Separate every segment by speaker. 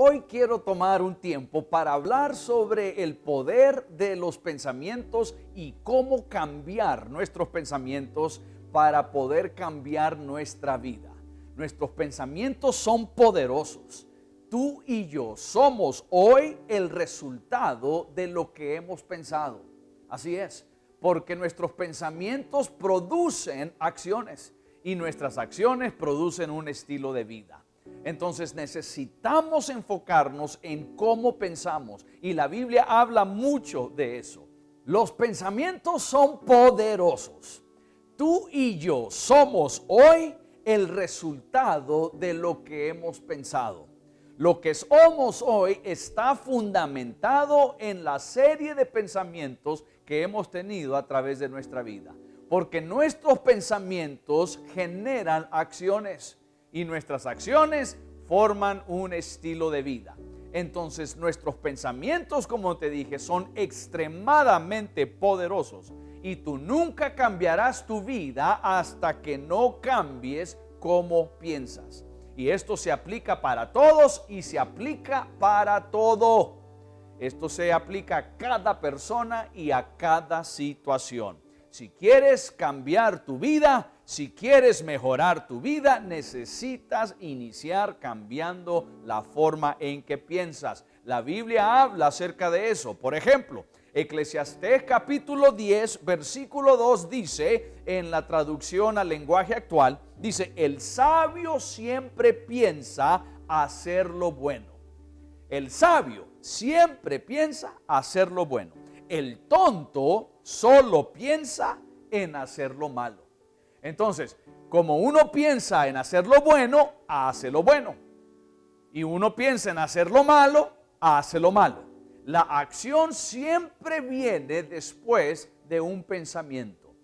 Speaker 1: hoy quiero tomar un tiempo para hablar sobre el poder de los pensamientos y cómo cambiar nuestros pensamientos para poder cambiar nuestra vida. Nuestros pensamientos son poderosos. Tú y yo somos hoy el resultado de lo que hemos pensado. Así es, porque nuestros pensamientos producen acciones y nuestras acciones producen un estilo de vida. Entonces necesitamos enfocarnos en cómo pensamos y la Biblia habla mucho de eso. Los pensamientos son poderosos. Tú y yo somos hoy el resultado de lo que hemos pensado. Lo que somos hoy está fundamentado en la serie de pensamientos que hemos tenido a través de nuestra vida. Porque nuestros pensamientos generan acciones y nuestras acciones forman un estilo de vida. Entonces nuestros pensamientos, como te dije, son extremadamente poderosos y tú nunca cambiarás tu vida hasta que no cambies cómo piensas. Y esto se aplica para todos y se aplica para todo. Esto se aplica a cada persona y a cada situación. Si quieres cambiar tu vida, si quieres mejorar tu vida, necesitas iniciar cambiando la forma en que piensas. La Biblia habla acerca de eso. Por ejemplo, Eclesiastés capítulo 10, versículo 2 dice, en la traducción al lenguaje actual, dice, el sabio siempre piensa hacer lo bueno. El sabio siempre piensa hacer lo bueno. El tonto solo piensa en hacer lo malo. Entonces, como uno piensa en hacer lo bueno, hace lo bueno. Y uno piensa en hacer lo malo, hace lo malo. La acción siempre viene después de un pensamiento.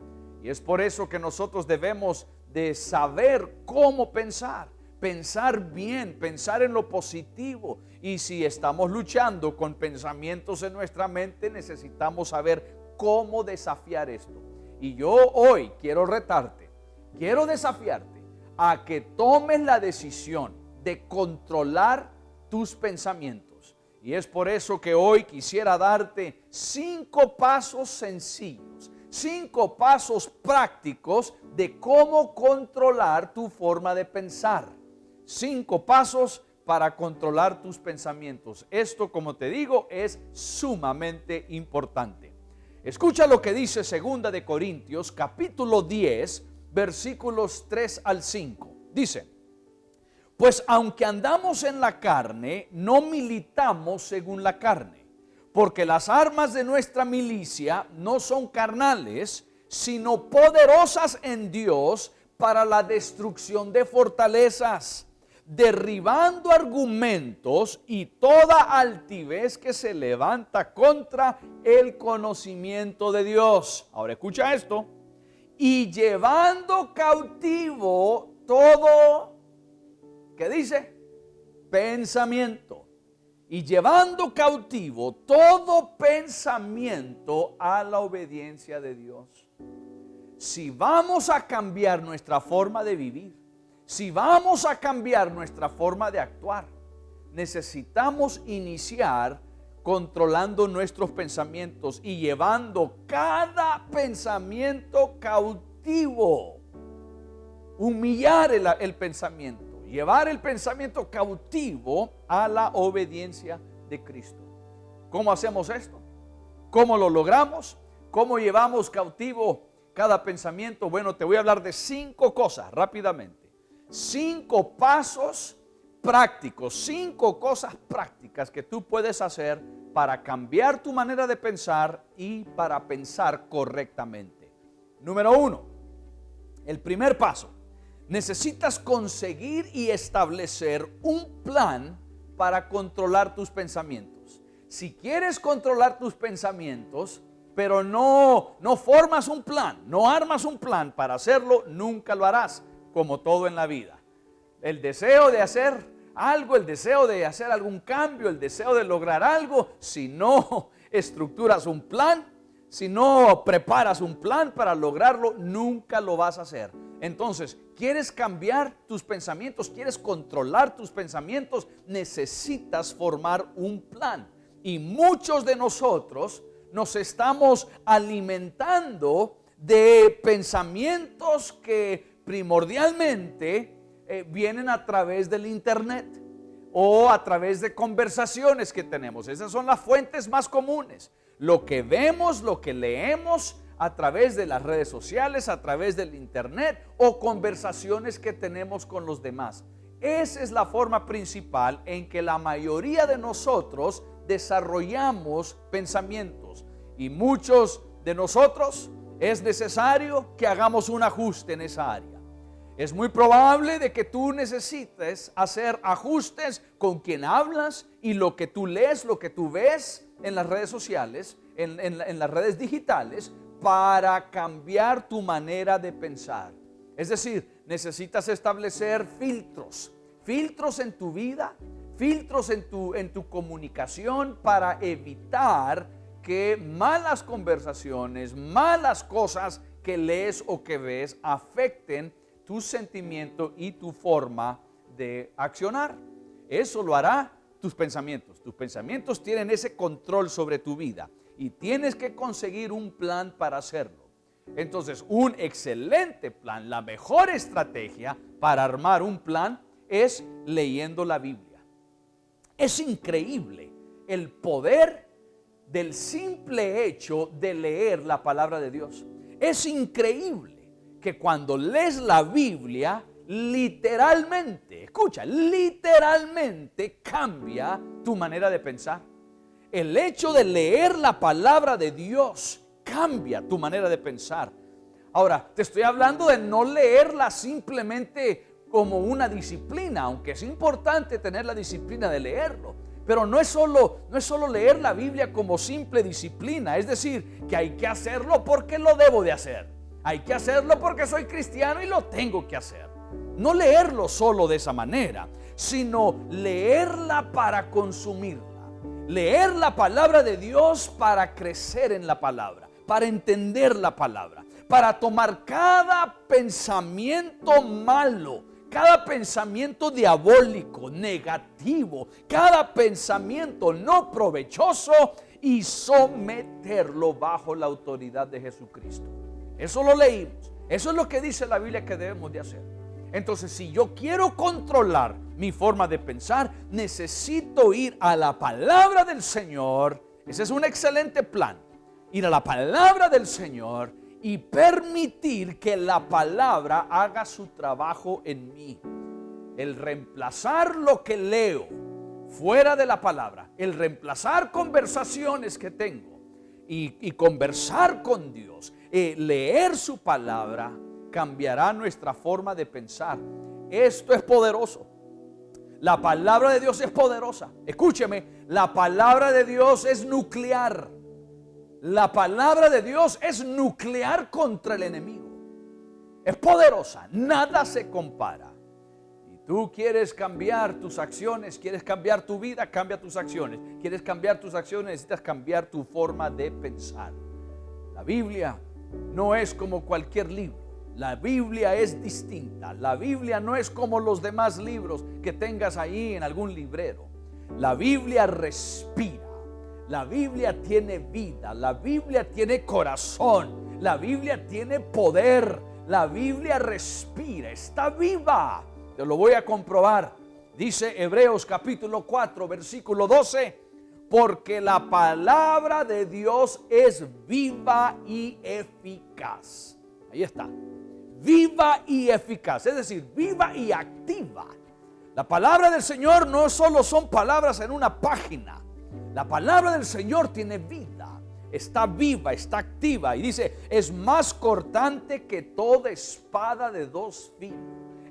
Speaker 1: Y es por eso que nosotros debemos de saber cómo pensar. Pensar bien, pensar en lo positivo. Y si estamos luchando con pensamientos en nuestra mente, necesitamos saber cómo desafiar esto. Y yo hoy quiero retarte, quiero desafiarte a que tomes la decisión de controlar tus pensamientos. Y es por eso que hoy quisiera darte 5 pasos sencillos, 5 pasos prácticos de cómo controlar tu forma de pensar. 5 pasos para controlar tus pensamientos. Esto, como te digo, es sumamente importante. Escucha lo que dice 2 de Corintios, capítulo 10, versículos 3 al 5. Dice, pues aunque andamos en la carne, no militamos según la carne, porque las armas de nuestra milicia no son carnales, sino poderosas en Dios para la destrucción de fortalezas, derribando argumentos y toda altivez que se levanta contra el conocimiento de Dios. Ahora escucha esto. Y llevando cautivo todo, ¿qué dice? Pensamiento. Y llevando cautivo todo pensamiento a la obediencia de Dios. Si vamos a cambiar nuestra forma de vivir, si vamos a cambiar nuestra forma de actuar, necesitamos iniciar controlando nuestros pensamientos y llevando cada pensamiento cautivo. Humillar el pensamiento, llevar el pensamiento cautivo a la obediencia de Cristo. ¿Cómo hacemos esto? ¿Cómo lo logramos? ¿Cómo llevamos cautivo cada pensamiento? Bueno, te voy a hablar de 5 cosas rápidamente. 5 pasos prácticos, 5 cosas prácticas que tú puedes hacer para cambiar tu manera de pensar y para pensar correctamente. Número 1, el primer paso. Necesitas conseguir y establecer un plan para controlar tus pensamientos. Si quieres controlar tus pensamientos, pero no formas un plan, no armas un plan para hacerlo, nunca lo harás. Como todo en la vida, el deseo de hacer algo, el deseo de hacer algún cambio, el deseo de lograr algo, si no estructuras un plan, si no preparas un plan para lograrlo, nunca lo vas a hacer. Entonces, ¿quieres cambiar tus pensamientos? ¿Quieres controlar tus pensamientos? Necesitas formar un plan. Y muchos de nosotros nos estamos alimentando de pensamientos que primordialmente vienen a través del internet o a través de conversaciones que tenemos. Esas son las fuentes más comunes. Lo que vemos, lo que leemos a través de las redes sociales, a través del internet o conversaciones que tenemos con los demás. Esa es la forma principal en que la mayoría de nosotros desarrollamos pensamientos. Y muchos de nosotros es necesario que hagamos un ajuste en esa área. Es muy probable de que tú necesites hacer ajustes con quien hablas y lo que tú lees, lo que tú ves en las redes sociales, en las redes digitales, para cambiar tu manera de pensar. Es decir, necesitas establecer filtros en tu vida, filtros en tu comunicación para evitar que malas conversaciones, malas cosas que lees o que ves afecten tu sentimiento y tu forma de accionar. Eso lo hará tus pensamientos. Tus pensamientos tienen ese control sobre tu vida y tienes que conseguir un plan para hacerlo. Entonces, un excelente plan, la mejor estrategia para armar un plan es leyendo la Biblia. Es increíble el poder del simple hecho de leer la palabra de Dios. Es increíble que cuando lees la Biblia, literalmente, escucha, literalmente cambia tu manera de pensar. El hecho de leer la palabra de Dios cambia tu manera de pensar. Ahora, te estoy hablando de no leerla simplemente como una disciplina, aunque es importante tener la disciplina de leerlo. Pero no es solo leer la Biblia como simple disciplina, es decir, que hay que hacerlo porque lo debo de hacer. Hay que hacerlo porque soy cristiano y lo tengo que hacer. No leerlo solo de esa manera, sino leerla para consumirla. Leer la palabra de Dios para crecer en la palabra, para entender la palabra, para tomar cada pensamiento malo, cada pensamiento diabólico, negativo, cada pensamiento no provechoso y someterlo bajo la autoridad de Jesucristo. Eso lo leímos. Eso es lo que dice la Biblia que debemos de hacer. Entonces, si yo quiero controlar mi forma de pensar, necesito ir a la palabra del Señor. Ese es un excelente plan. Ir a la palabra del Señor y permitir que la palabra haga su trabajo en mí. El reemplazar lo que leo fuera de la palabra, el reemplazar conversaciones que tengo y conversar con Dios, leer su palabra, cambiará nuestra forma de pensar. Esto es poderoso. La palabra de Dios es poderosa. Escúcheme, la palabra de Dios es nuclear. La palabra de Dios es nuclear contra el enemigo. Es poderosa, nada se compara. Y tú quieres cambiar tus acciones, quieres cambiar tu vida, cambia tus acciones. Quieres cambiar tus acciones, necesitas cambiar tu forma de pensar. La Biblia no es como cualquier libro. La Biblia es distinta. La Biblia no es como los demás libros que tengas ahí en algún librero. La Biblia respira. La Biblia tiene vida. La Biblia tiene corazón. La Biblia tiene poder. La Biblia respira. Está viva. Te lo voy a comprobar. Dice Hebreos capítulo 4, versículo 12. Porque la palabra de Dios es viva y eficaz. Ahí está. Viva y eficaz, es decir, viva y activa. La palabra del Señor no solo son palabras en una página. La palabra del Señor tiene vida, está viva, está activa. Y dice, es más cortante que toda espada de dos filos.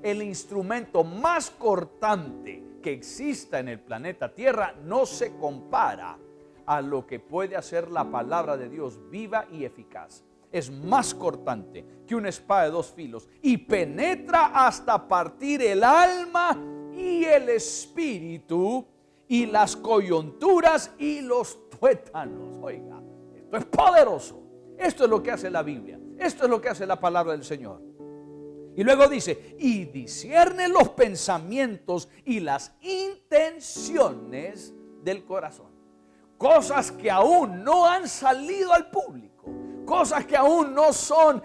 Speaker 1: El instrumento más cortante que exista en el planeta Tierra no se compara a lo que puede hacer la palabra de Dios viva y eficaz. Es más cortante que una espada de dos filos y penetra hasta partir el alma y el espíritu y las coyunturas y los tuétanos. Oiga, esto es poderoso. Esto es lo que hace la Biblia. Esto es lo que hace la palabra del Señor. Y luego dice, y discierne los pensamientos y las intenciones del corazón. Cosas que aún no han salido al público. Cosas que aún no son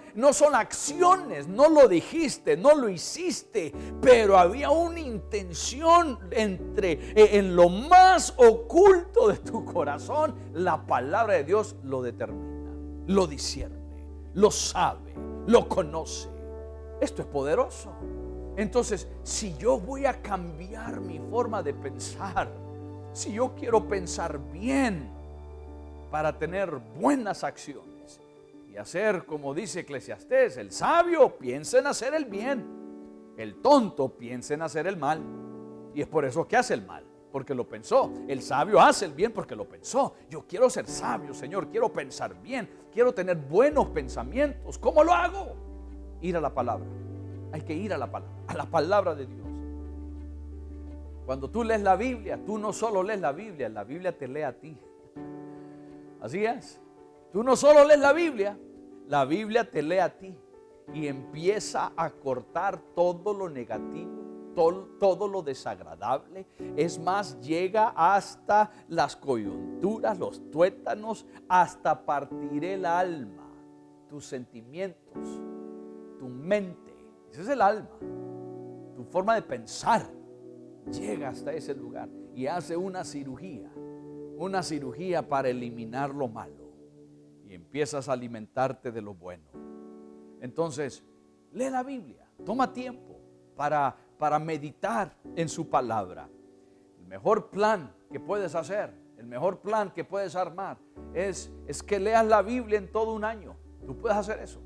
Speaker 1: acciones. No lo dijiste, no lo hiciste. Pero había una intención en lo más oculto de tu corazón. La palabra de Dios lo determina, lo discierne, lo sabe, lo conoce. Esto es poderoso. Entonces, si yo voy a cambiar mi forma de pensar, si yo quiero pensar bien para tener buenas acciones y hacer como dice Eclesiastés, el sabio piensa en hacer el bien, el tonto piensa en hacer el mal. Y es por eso que hace el mal, porque lo pensó. El sabio hace el bien porque lo pensó. Yo quiero ser sabio, Señor, quiero pensar bien, quiero tener buenos pensamientos. ¿Cómo lo hago? Ir a la palabra. Hay que ir a la palabra de Dios. Cuando tú lees la Biblia, tú no solo lees la Biblia te lee a ti. Así es. Tú no solo lees la Biblia te lee a ti y empieza a cortar todo lo negativo, todo lo desagradable. Es más, llega hasta las coyunturas, los tuétanos, hasta partir el alma, tus sentimientos, tu mente. Ese es el alma, tu forma de pensar. Llega hasta ese lugar y hace una cirugía para eliminar lo malo y empiezas a alimentarte de lo bueno. Entonces, lee la Biblia, toma tiempo para meditar en su palabra. El mejor plan que puedes hacer, el mejor plan que puedes armar es que leas la Biblia en todo un año. Tú puedes hacer eso.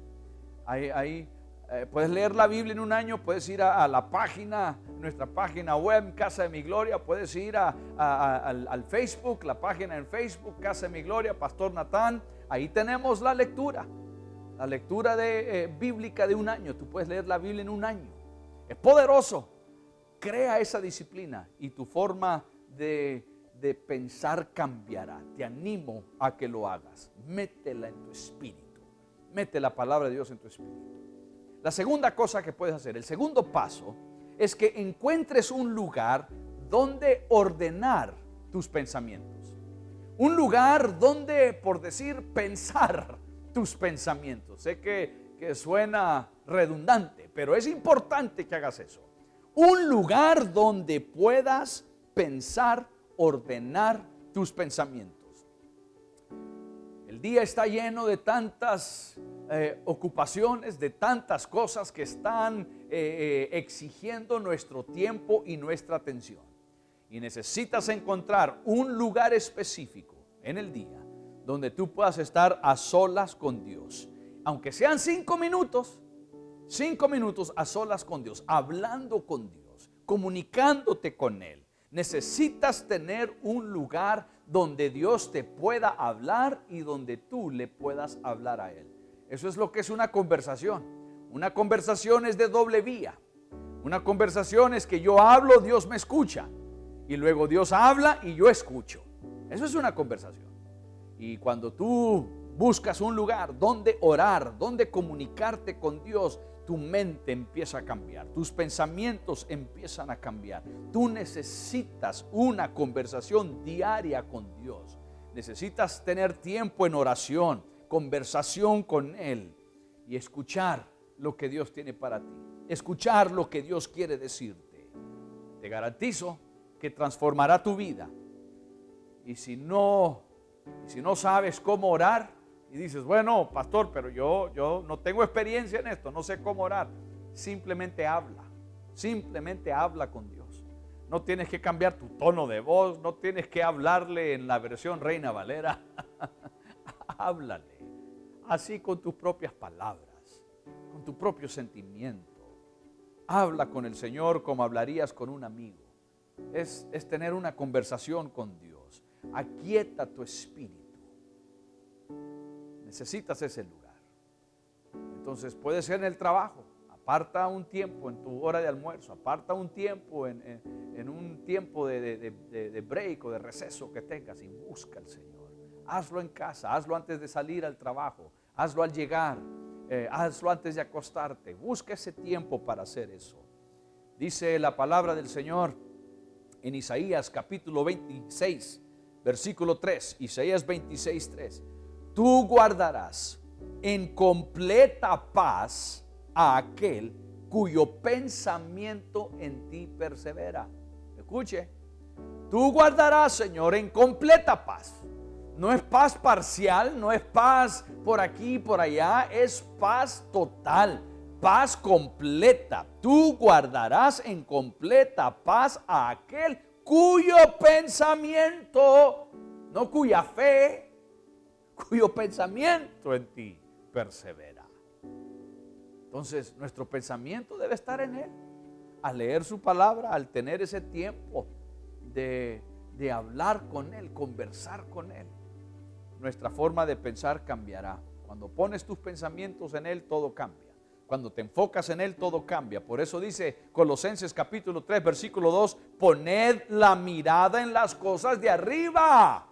Speaker 1: Puedes leer la Biblia en un año, puedes ir a la página, nuestra página web, Casa de Mi Gloria, puedes ir al Facebook, la página en Facebook, Casa de Mi Gloria, Pastor Natán. Ahí tenemos la lectura bíblica de un año. Tú puedes leer la Biblia en un año. Es poderoso. Crea esa disciplina y tu forma de pensar cambiará. Te animo a que lo hagas. Métela en tu espíritu. Mete la palabra de Dios en tu espíritu. La segunda cosa que puedes hacer, el segundo paso, es que encuentres un lugar donde ordenar tus pensamientos. Un lugar donde, por decir, pensar tus pensamientos. Sé que suena redundante, pero es importante que hagas eso. Un lugar donde puedas pensar, ordenar tus pensamientos. El día está lleno de tantas ocupaciones, de tantas cosas que están exigiendo nuestro tiempo y nuestra atención. Y necesitas encontrar un lugar específico en el día donde tú puedas estar a solas con Dios. Aunque sean 5 minutos a solas con Dios, hablando con Dios, comunicándote con Él. Necesitas tener un lugar donde Dios te pueda hablar y donde tú le puedas hablar a Él. Eso es lo que es una conversación. Una conversación es de doble vía. Una conversación es que yo hablo, Dios me escucha. Y luego Dios habla y yo escucho. Eso es una conversación. Y cuando tú buscas un lugar donde orar, donde comunicarte con Dios, tu mente empieza a cambiar, tus pensamientos empiezan a cambiar. Tú necesitas una conversación diaria con Dios. Necesitas tener tiempo en oración, conversación con Él y escuchar lo que Dios tiene para ti, escuchar lo que Dios quiere decirte. Te garantizo que transformará tu vida. Y si no sabes cómo orar y dices, bueno, pastor, pero yo no tengo experiencia en esto, no sé cómo orar, simplemente habla con Dios. No tienes que cambiar tu tono de voz, no tienes que hablarle en la versión Reina Valera. Háblale así con tus propias palabras, con tu propio sentimiento. Habla con el Señor como hablarías con un amigo. Es tener una conversación con Dios. Aquieta tu espíritu. Necesitas ese lugar. Entonces puede ser en el trabajo. Aparta un tiempo en tu hora de almuerzo. Aparta un tiempo en un tiempo de break o de receso que tengas y busca al Señor. Hazlo en casa, hazlo antes de salir al trabajo, hazlo al llegar. hazlo antes de acostarte. Busca ese tiempo para hacer eso. Dice la palabra del Señor en Isaías capítulo 26, versículo 3. Isaías 26, 3. Tú guardarás en completa paz a aquel cuyo pensamiento en ti persevera. Escuche, tú guardarás, Señor, en completa paz. No es paz parcial, no es paz por aquí y por allá, es paz total, paz completa. Tú guardarás en completa paz a aquel cuyo pensamiento, no cuya fe, cuyo pensamiento en ti persevera. Entonces, nuestro pensamiento debe estar en Él. Al leer su palabra, al tener ese tiempo de hablar con Él, conversar con Él, nuestra forma de pensar cambiará. Cuando pones tus pensamientos en Él, todo cambia. Cuando te enfocas en Él, todo cambia. Por eso dice Colosenses capítulo 3, versículo 2, poned la mirada en las cosas de arriba.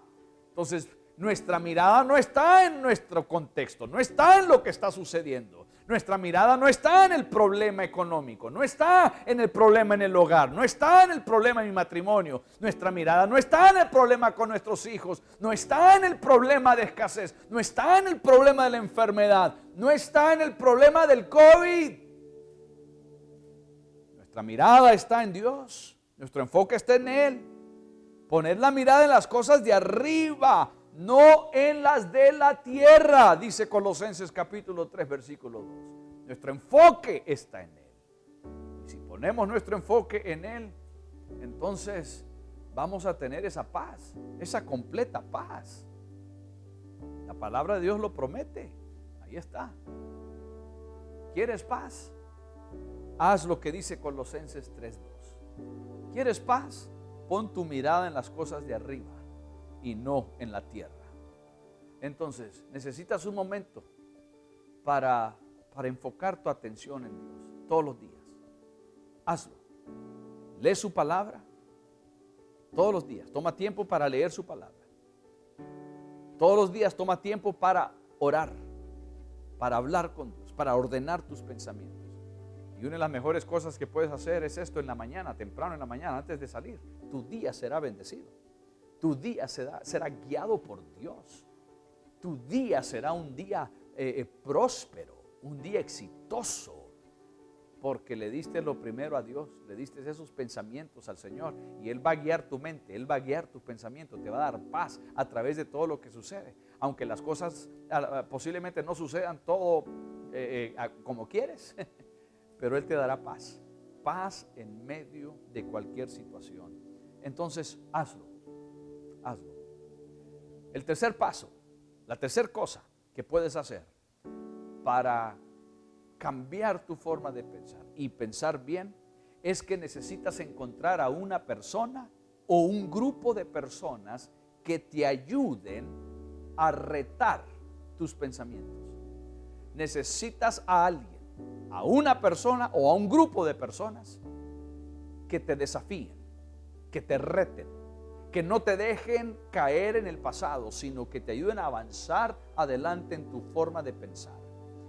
Speaker 1: Entonces, nuestra mirada no está en nuestro contexto, no está en lo que está sucediendo. Nuestra mirada no está en el problema económico, no está en el problema en el hogar, no está en el problema en mi matrimonio. Nuestra mirada no está en el problema con nuestros hijos, no está en el problema de escasez, no está en el problema de la enfermedad, no está en el problema del COVID. Nuestra mirada está en Dios, nuestro enfoque está en Él. Poner la mirada en las cosas de arriba, no en las de la tierra, dice Colosenses capítulo 3, versículo 2. Nuestro enfoque está en Él. Y si ponemos nuestro enfoque en Él, entonces vamos a tener esa paz, esa completa paz. La palabra de Dios lo promete. Ahí está. ¿Quieres paz? Haz lo que dice Colosenses 3, 2. ¿Quieres paz? Pon tu mirada en las cosas de arriba y no en la tierra. Entonces, necesitas un momento para enfocar tu atención en Dios todos los días. Hazlo. Lee su palabra todos los días. Toma tiempo para leer su palabra. Todos los días toma tiempo para orar, para hablar con Dios, para ordenar tus pensamientos. Y una de las mejores cosas que puedes hacer es esto en la mañana, temprano en la mañana, antes de salir. Tu día será bendecido. Tu día será guiado por Dios. Tu día será un día próspero, un día exitoso, porque le diste lo primero a Dios, le diste esos pensamientos al Señor y Él va a guiar tu mente, Él va a guiar tus pensamientos, te va a dar paz a través de todo lo que sucede. Aunque las cosas posiblemente no sucedan todo como quieres, pero Él te dará paz, paz en medio de cualquier situación. Entonces, hazlo. El tercer paso, la tercera cosa que puedes hacer para cambiar tu forma de pensar y pensar bien es que necesitas encontrar a una persona o un grupo de personas que te ayuden a retar tus pensamientos. Necesitas a alguien, a una persona o a un grupo de personas que te desafíen, que te reten, que no te dejen caer en el pasado, sino que te ayuden a avanzar adelante en tu forma de pensar.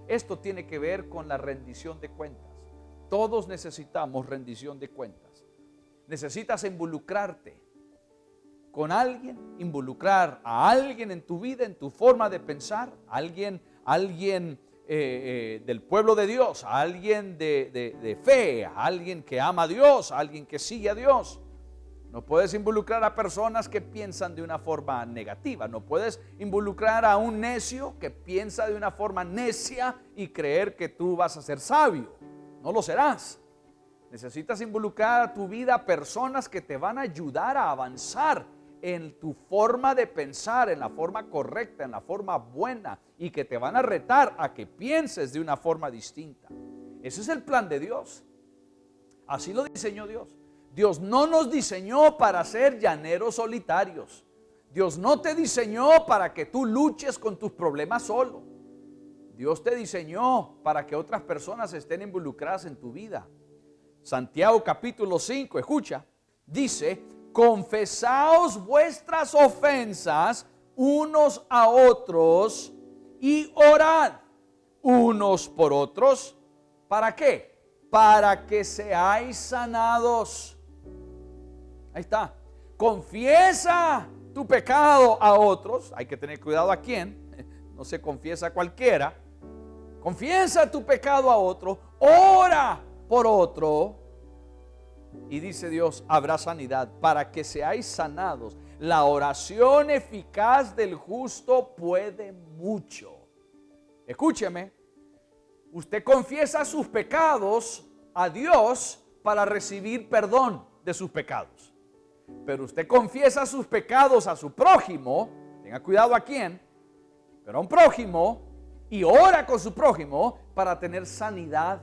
Speaker 1: Esto tiene que ver con la rendición de cuentas. Todos necesitamos rendición de cuentas. Necesitas involucrarte con alguien, involucrar a alguien en tu vida, en tu forma de pensar, alguien del pueblo de Dios, a alguien de fe, a alguien que ama a Dios, a alguien que sigue a Dios. No puedes involucrar a personas que piensan de una forma negativa. No puedes involucrar a un necio que piensa de una forma necia y creer que tú vas a ser sabio. No lo serás. Necesitas involucrar a tu vida a personas que te van a ayudar a avanzar en tu forma de pensar, en la forma correcta, en la forma buena, y que te van a retar a que pienses de una forma distinta. Ese es el plan de Dios. Así lo diseñó Dios. Dios no nos diseñó para ser llaneros solitarios. Dios no te diseñó para que tú luches con tus problemas solo. Dios te diseñó para que otras personas estén involucradas en tu vida. Santiago capítulo 5, escucha, dice: confesaos vuestras ofensas unos a otros y orad unos por otros. ¿Para qué? Para que seáis sanados. Ahí está. Confiesa tu pecado a otros. Hay que tener cuidado a quién. No se confiesa a cualquiera. Confiesa tu pecado a otro. Ora por otro. Y dice Dios, habrá sanidad para que seáis sanados. La oración eficaz del justo puede mucho. Escúcheme. Usted confiesa sus pecados a Dios para recibir perdón de sus pecados. Pero usted confiesa sus pecados a su prójimo, tenga cuidado a quién, pero a un prójimo, y ora con su prójimo para tener sanidad.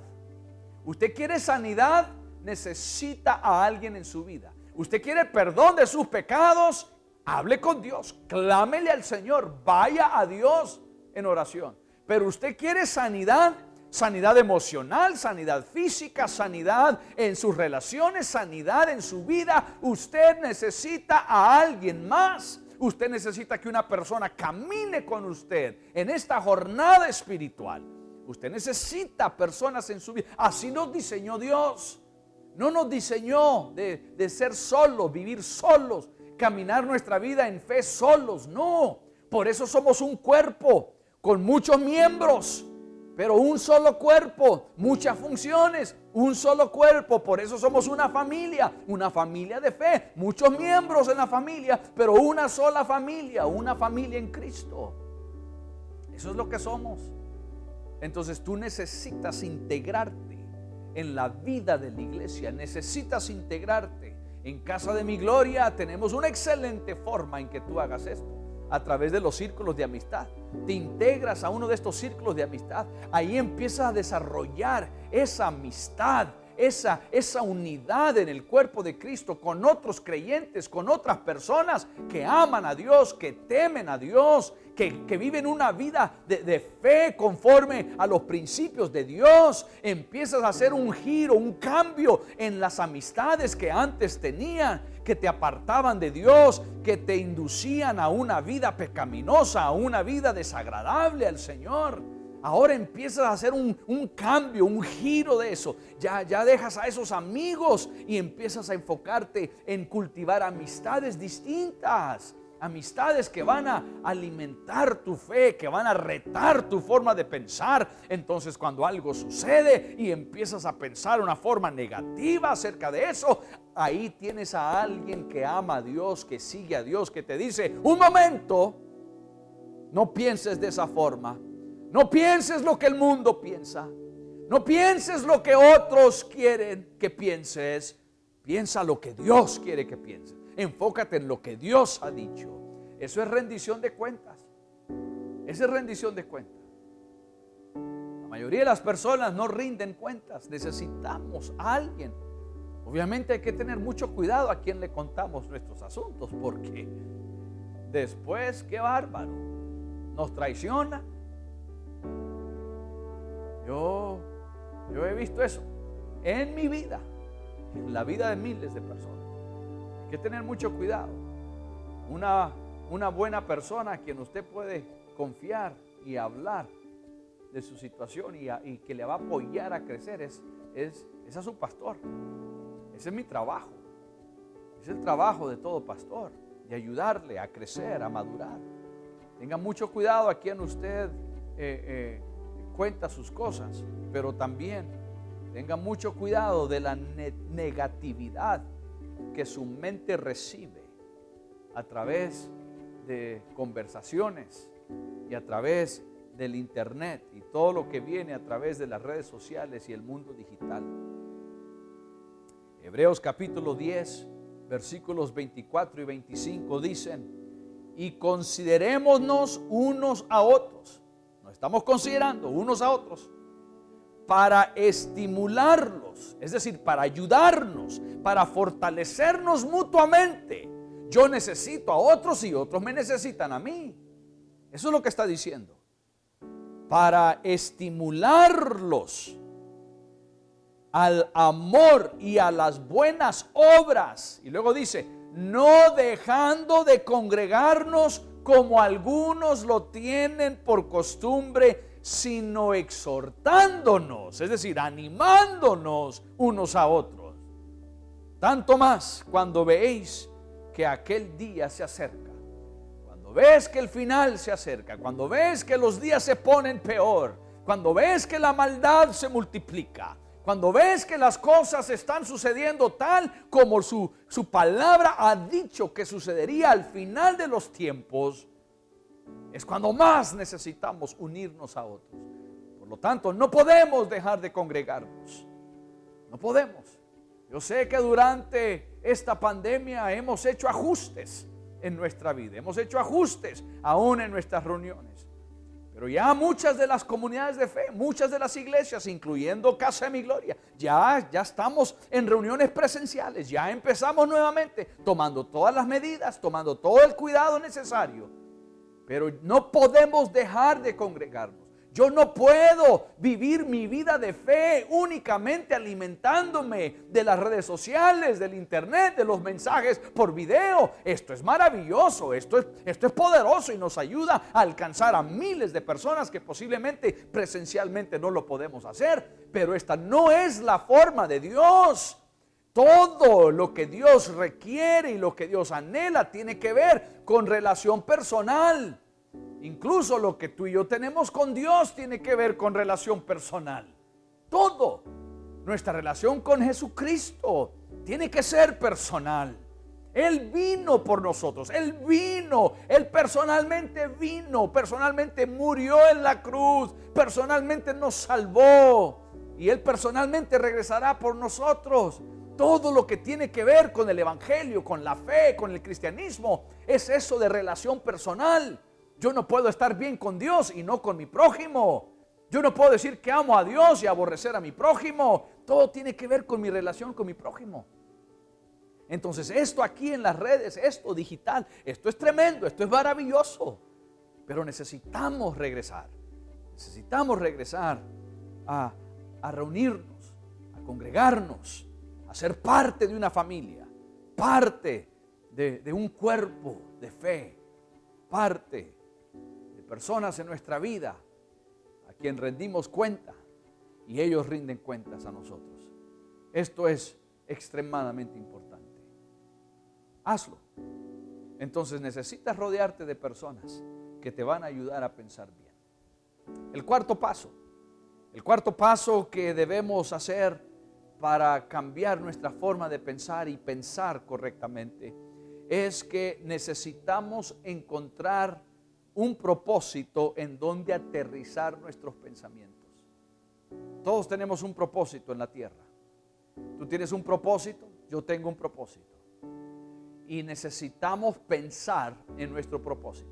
Speaker 1: Usted quiere sanidad, necesita a alguien en su vida. Usted quiere perdón de sus pecados, hable con Dios, clámele al Señor, vaya a Dios en oración. Pero usted quiere sanidad, sanidad emocional, sanidad física, sanidad en sus relaciones, sanidad en su vida. Usted necesita a alguien más. Usted necesita que una persona camine con usted en esta jornada espiritual. Usted necesita personas en su vida. Así nos diseñó Dios. No nos diseñó de ser solos, vivir solos, caminar nuestra vida en fe solos. No, por eso somos un cuerpo con muchos miembros. Pero un solo cuerpo, muchas funciones, un solo cuerpo. Por eso somos una familia de fe, muchos miembros en la familia, pero una sola familia, una familia en Cristo. Eso es lo que somos. Entonces tú necesitas integrarte en la vida de la iglesia, necesitas integrarte. En Casa de Mi Gloria tenemos una excelente forma en que tú hagas esto. A través de los círculos de amistad. Te integras a uno de estos círculos de amistad. Ahí empiezas a desarrollar esa amistad, esa unidad en el cuerpo de Cristo con otros creyentes, con otras personas que aman a Dios, que temen a Dios, que viven una vida de fe conforme a los principios de Dios. Empiezas a hacer un giro, un cambio en las amistades que antes tenían, que te apartaban de Dios, que te inducían a una vida pecaminosa, a una vida desagradable al Señor. Ahora empiezas a hacer un cambio, un giro de eso. Ya dejas a esos amigos y empiezas a enfocarte en cultivar amistades distintas. Amistades que van a alimentar tu fe, que van a retar tu forma de pensar. Entonces cuando algo sucede y empiezas a pensar una forma negativa acerca de eso, ahí tienes a alguien que ama a Dios, que sigue a Dios, que te dice, un momento, no pienses de esa forma. No pienses lo que el mundo piensa. No pienses lo que otros quieren que pienses. Piensa lo que Dios quiere que pienses. Enfócate en lo que Dios ha dicho. Eso es rendición de cuentas. Esa es rendición de cuentas. La mayoría de las personas no rinden cuentas. Necesitamos a alguien. Obviamente hay que tener mucho cuidado a quien le contamos nuestros asuntos, porque después, qué bárbaro, nos traiciona. Yo he visto eso en mi vida, en la vida de miles de personas. Hay que tener mucho cuidado. Una buena persona a quien usted puede confiar y hablar de su situación y que le va a apoyar a crecer es a su pastor. Ese es mi trabajo. Es el trabajo de todo pastor, de ayudarle a crecer, a madurar. Tenga mucho cuidado a quien usted cuenta sus cosas, pero también tenga mucho cuidado de la negatividad que su mente recibe a través de conversaciones y a través del internet y todo lo que viene a través de las redes sociales y el mundo digital. Hebreos capítulo 10, versículos 24 y 25 dicen: y considerémonos unos a otros. Nos estamos considerando unos a otros para estimularlos, es decir, para ayudarnos, para fortalecernos mutuamente. Yo necesito a otros y otros me necesitan a mí. Eso es lo que está diciendo. Para estimularlos al amor y a las buenas obras. Y luego dice, no dejando de congregarnos como algunos lo tienen por costumbre, sino exhortándonos, es decir, animándonos unos a otros. Tanto más cuando veis que aquel día se acerca. Cuando ves que el final se acerca, cuando ves que los días se ponen peor, cuando ves que la maldad se multiplica, cuando ves que las cosas están sucediendo tal como su palabra ha dicho que sucedería al final de los tiempos, es cuando más necesitamos unirnos a otros. Por lo tanto, no podemos dejar de congregarnos. No podemos. Yo sé que durante esta pandemia hemos hecho ajustes en nuestra vida. Hemos hecho ajustes aún en nuestras reuniones. Pero ya muchas de las comunidades de fe, muchas de las iglesias, incluyendo Casa de Mi Gloria, ya estamos en reuniones presenciales. Ya empezamos nuevamente tomando todas las medidas, tomando todo el cuidado necesario. Pero no podemos dejar de congregarnos. Yo no puedo vivir mi vida de fe únicamente alimentándome de las redes sociales, del internet, de los mensajes por video. Esto es maravilloso, esto es poderoso y nos ayuda a alcanzar a miles de personas que posiblemente presencialmente no lo podemos hacer. Pero esta no es la forma de Dios. Todo lo que Dios requiere y lo que Dios anhela tiene que ver con relación personal. Incluso lo que tú y yo tenemos con Dios tiene que ver con relación personal. Todo. Nuestra relación con Jesucristo tiene que ser personal. Él vino por nosotros. Él vino. Él personalmente vino. Personalmente murió en la cruz. Personalmente nos salvó. Y Él personalmente regresará por nosotros. Todo lo que tiene que ver con el evangelio, con la fe, con el cristianismo, es eso de relación personal. Yo no puedo estar bien con Dios y no con mi prójimo. Yo no puedo decir que amo a Dios y aborrecer a mi prójimo. Todo tiene que ver con mi relación con mi prójimo. Entonces esto aquí en las redes, esto digital, esto es tremendo, esto es maravilloso. Pero necesitamos regresar. Necesitamos regresar a reunirnos, a congregarnos, a ser parte de una familia, parte de un cuerpo de fe, parte de personas en nuestra vida a quien rendimos cuenta y ellos rinden cuentas a nosotros. Esto es extremadamente importante. Hazlo. Entonces necesitas rodearte de personas que te van a ayudar a pensar bien. El cuarto paso que debemos hacer para cambiar nuestra forma de pensar y pensar correctamente es que necesitamos encontrar un propósito en donde aterrizar nuestros pensamientos. Todos tenemos un propósito en la tierra. Tú tienes un propósito, yo tengo un propósito. Y necesitamos pensar en nuestro propósito.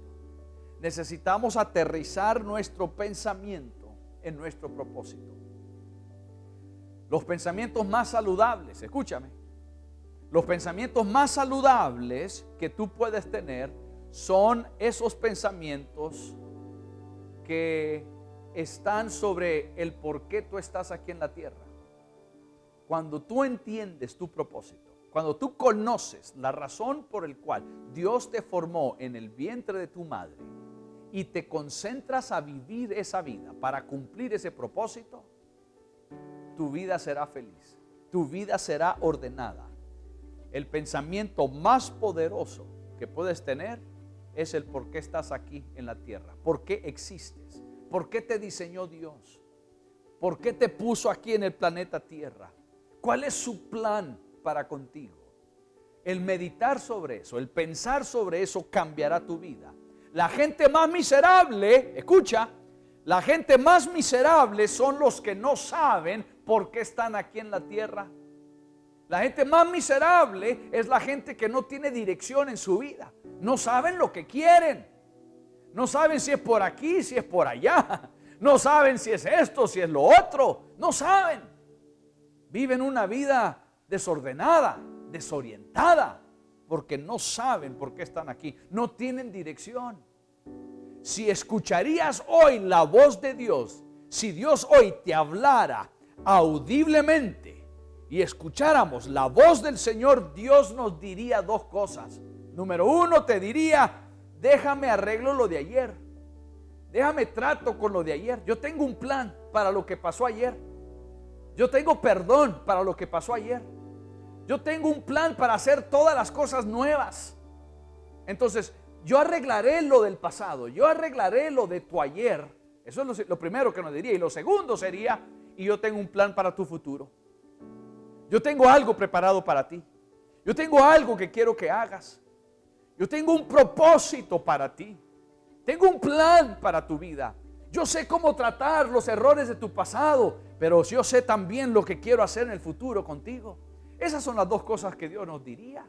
Speaker 1: Necesitamos aterrizar nuestro pensamiento en nuestro propósito. Los pensamientos más saludables, escúchame, los pensamientos más saludables que tú puedes tener son esos pensamientos que están sobre el por qué tú estás aquí en la tierra. Cuando tú entiendes tu propósito, cuando tú conoces la razón por la cual Dios te formó en el vientre de tu madre y te concentras a vivir esa vida para cumplir ese propósito, tu vida será feliz, tu vida será ordenada. El pensamiento más poderoso que puedes tener es el por qué estás aquí en la tierra, por qué existes, por qué te diseñó Dios, por qué te puso aquí en el planeta Tierra, cuál es su plan para contigo. El meditar sobre eso, el pensar sobre eso cambiará tu vida. La gente más miserable, escucha, la gente más miserable son los que no saben por qué están aquí en la tierra. La gente más miserable es la gente que no tiene dirección en su vida. No saben lo que quieren. No saben si es por aquí, si es por allá. No saben si es esto, si es lo otro. No saben. Viven una vida desordenada, desorientada, porque no saben por qué están aquí. No tienen dirección. Si escucharías hoy la voz de Dios, si Dios hoy te hablara audiblemente y escucháramos la voz del Señor, Dios nos diría dos cosas. Número uno, te diría: déjame arreglo lo de ayer. Déjame trato con lo de ayer. Yo tengo un plan para lo que pasó ayer. Yo tengo perdón para lo que pasó ayer. Yo tengo un plan para hacer todas las cosas nuevas. Entonces, yo arreglaré lo del pasado. Yo arreglaré lo de tu ayer. Eso es lo primero que nos diría. Y lo segundo sería, y yo tengo un plan para tu futuro. Yo tengo algo preparado para ti. Yo tengo algo que quiero que hagas. Yo tengo un propósito para ti. Tengo un plan para tu vida. Yo sé cómo tratar los errores de tu pasado, pero yo sé también lo que quiero hacer en el futuro contigo. Esas son las dos cosas que Dios nos diría.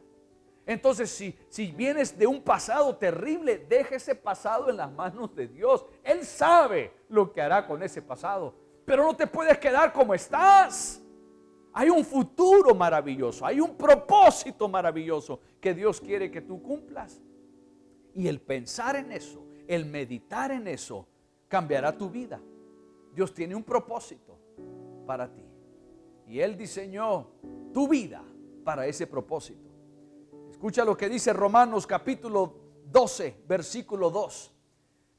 Speaker 1: Entonces, si vienes de un pasado terrible, deja ese pasado en las manos de Dios. Él sabe lo que hará con ese pasado, pero no te puedes quedar como estás. Hay un futuro maravilloso, hay un propósito maravilloso que Dios quiere que tú cumplas. Y el pensar en eso, el meditar en eso, cambiará tu vida. Dios tiene un propósito para ti. Y Él diseñó tu vida para ese propósito. Escucha lo que dice Romanos capítulo 12, versículo 2.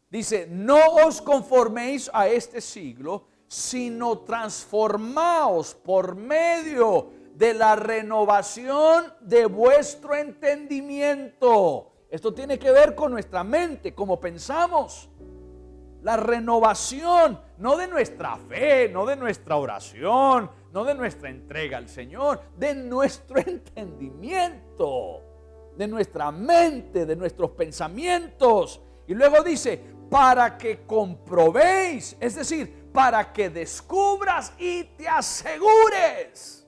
Speaker 1: Dice, no os conforméis a este siglo, sino transformaos por medio de la renovación de vuestro entendimiento. Esto tiene que ver con nuestra mente, cómo pensamos. La renovación, no de nuestra fe, no de nuestra oración, no de nuestra entrega al Señor, de nuestro entendimiento, de nuestra mente, de nuestros pensamientos. Y luego dice, para que comprobéis, es decir, para que descubras y te asegures,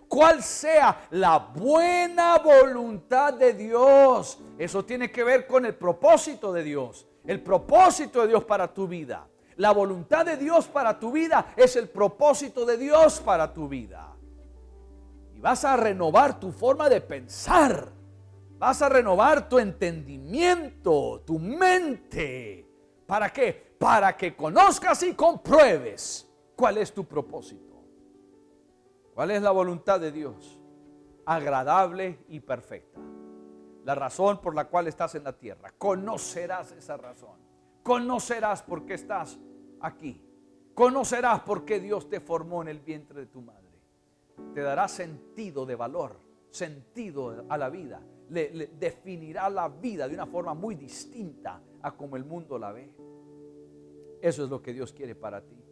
Speaker 1: cuál sea la buena voluntad de Dios. Eso tiene que ver con el propósito de Dios. El propósito de Dios para tu vida. La voluntad de Dios para tu vida es el propósito de Dios para tu vida. Y vas a renovar tu forma de pensar. Vas a renovar tu entendimiento, tu mente. ¿Para qué? Para que conozcas y compruebes cuál es tu propósito. ¿Cuál es la voluntad de Dios? Agradable y perfecta. La razón por la cual estás en la tierra. Conocerás esa razón. Conocerás por qué estás aquí. Conocerás por qué Dios te formó en el vientre de tu madre. Te dará sentido de valor, sentido a la vida. Le definirá la vida de una forma muy distinta a como el mundo la ve. Eso es lo que Dios quiere para ti.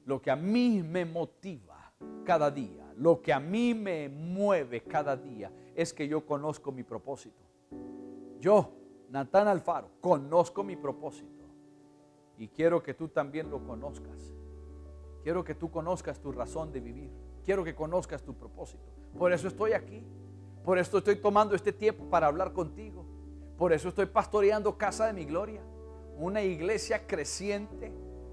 Speaker 1: Lo que a mí me motiva cada día, lo que a mí me mueve cada día, es que yo conozco mi propósito. Yo, Natán Alfaro, conozco mi propósito y quiero que tú también lo conozcas. Quiero que tú conozcas tu razón de vivir. Quiero que conozcas tu propósito. Por eso estoy aquí. Por eso estoy tomando este tiempo para hablar contigo. Por eso estoy pastoreando Casa de mi Gloria, una iglesia creciente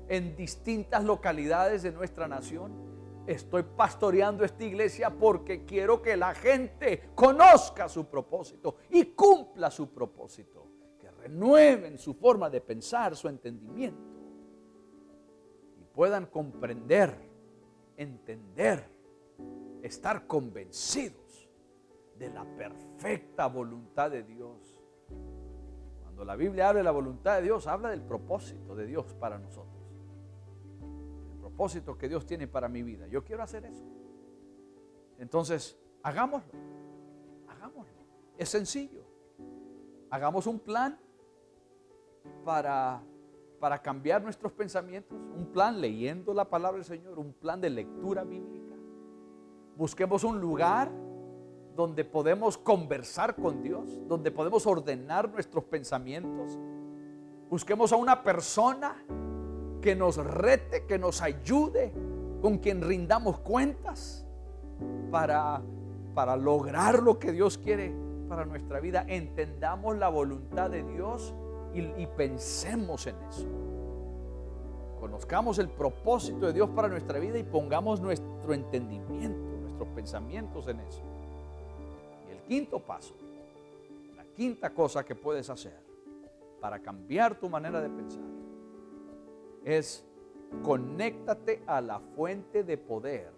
Speaker 1: en distintas localidades de nuestra nación. Estoy pastoreando esta iglesia porque quiero que la gente conozca su propósito y cumpla su propósito. Que renueven su forma de pensar, su entendimiento. Y puedan comprender, entender, estar convencidos de la perfecta voluntad de Dios. Cuando la Biblia habla de la voluntad de Dios, habla del propósito de Dios para nosotros. Propósito que Dios tiene para mi vida. Yo quiero hacer eso. Entonces, hagámoslo. Es sencillo. Hagamos un plan para cambiar nuestros pensamientos. Un plan leyendo la palabra del Señor. Un plan de lectura bíblica. Busquemos un lugar donde podemos conversar con Dios, donde podemos ordenar nuestros pensamientos. Busquemos a una persona que nos rete, que nos ayude, con quien rindamos cuentas para lograr lo que Dios quiere para nuestra vida. Entendamos la voluntad de Dios y pensemos en eso. Conozcamos el propósito de Dios para nuestra vida y pongamos nuestro entendimiento, nuestros pensamientos en eso. Y el quinto paso, la quinta cosa que puedes hacer para cambiar tu manera de pensar, es conéctate a la fuente de poder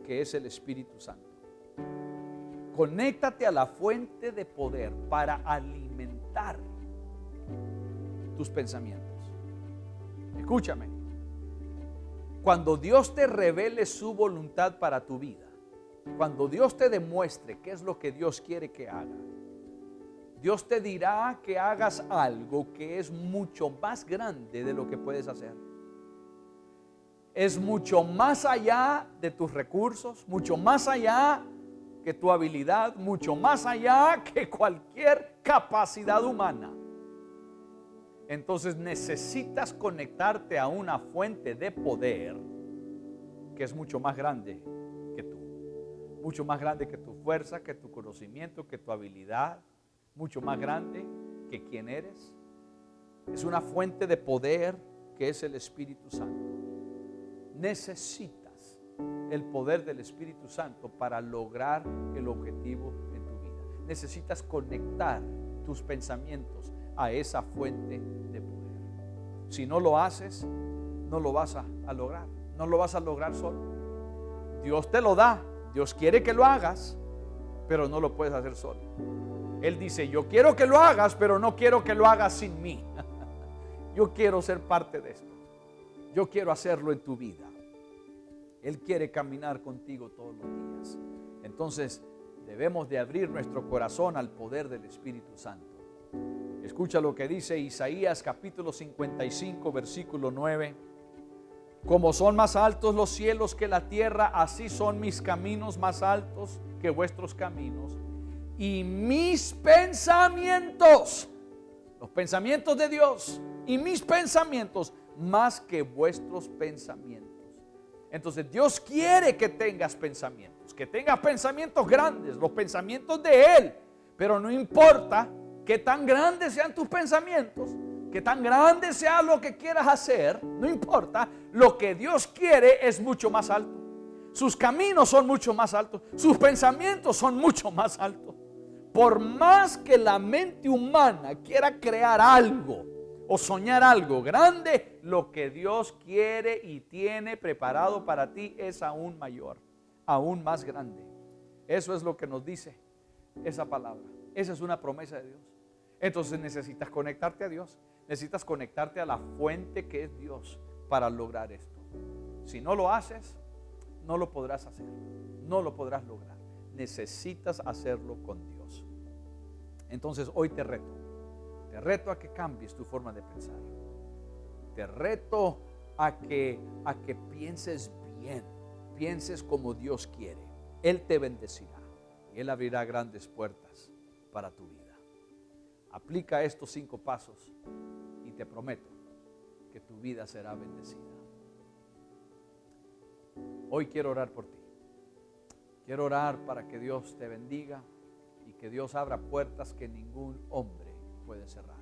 Speaker 1: que es el Espíritu Santo. Conéctate a la fuente de poder para alimentar tus pensamientos. Escúchame. Cuando Dios te revele su voluntad para tu vida, cuando Dios te demuestre qué es lo que Dios quiere que haga, Dios te dirá que hagas algo que es mucho más grande de lo que puedes hacer. Es mucho más allá de tus recursos, mucho más allá que tu habilidad, mucho más allá que cualquier capacidad humana. Entonces necesitas conectarte a una fuente de poder que es mucho más grande que tú. Mucho más grande que tu fuerza, que tu conocimiento, que tu habilidad. Mucho más grande que quien eres. Es una fuente de poder que es el Espíritu Santo. Necesitas el poder del Espíritu Santo para lograr el objetivo en tu vida. Necesitas conectar tus pensamientos a esa fuente de poder. Si no lo haces, no lo vas a lograr. No lo vas a lograr solo. Dios te lo da. Dios quiere que lo hagas, pero no lo puedes hacer solo. Él dice, yo quiero que lo hagas, pero no quiero que lo hagas sin mí. Yo quiero ser parte de esto. Yo quiero hacerlo en tu vida. Él quiere caminar contigo todos los días. Entonces, debemos de abrir nuestro corazón al poder del Espíritu Santo. Escucha lo que dice Isaías capítulo 55, versículo 9. Como son más altos los cielos que la tierra, así son mis caminos más altos que vuestros caminos. Y mis pensamientos, los pensamientos de Dios, y mis pensamientos más que vuestros pensamientos. Entonces Dios quiere que tengas pensamientos grandes, los pensamientos de Él. Pero no importa qué tan grandes sean tus pensamientos, qué tan grande sea lo que quieras hacer, no importa, lo que Dios quiere es mucho más alto. Sus caminos son mucho más altos, sus pensamientos son mucho más altos. Por más que la mente humana quiera crear algo o soñar algo grande, lo que Dios quiere y tiene preparado para ti es aún mayor, aún más grande. Eso es lo que nos dice esa palabra. Esa es una promesa de Dios. Entonces necesitas conectarte a Dios. Necesitas conectarte a la fuente que es Dios para lograr esto. Si no lo haces, no lo podrás hacer. No lo podrás lograr. Necesitas hacerlo con Dios. Entonces hoy te reto. Te reto a que cambies tu forma de pensar. Te reto a que pienses bien. Pienses como Dios quiere. Él te bendecirá. Y Él abrirá grandes puertas para tu vida. Aplica estos 5 pasos y te prometo que tu vida será bendecida. Hoy quiero orar por ti. Quiero orar para que Dios te bendiga y que Dios abra puertas que ningún hombre puede cerrar.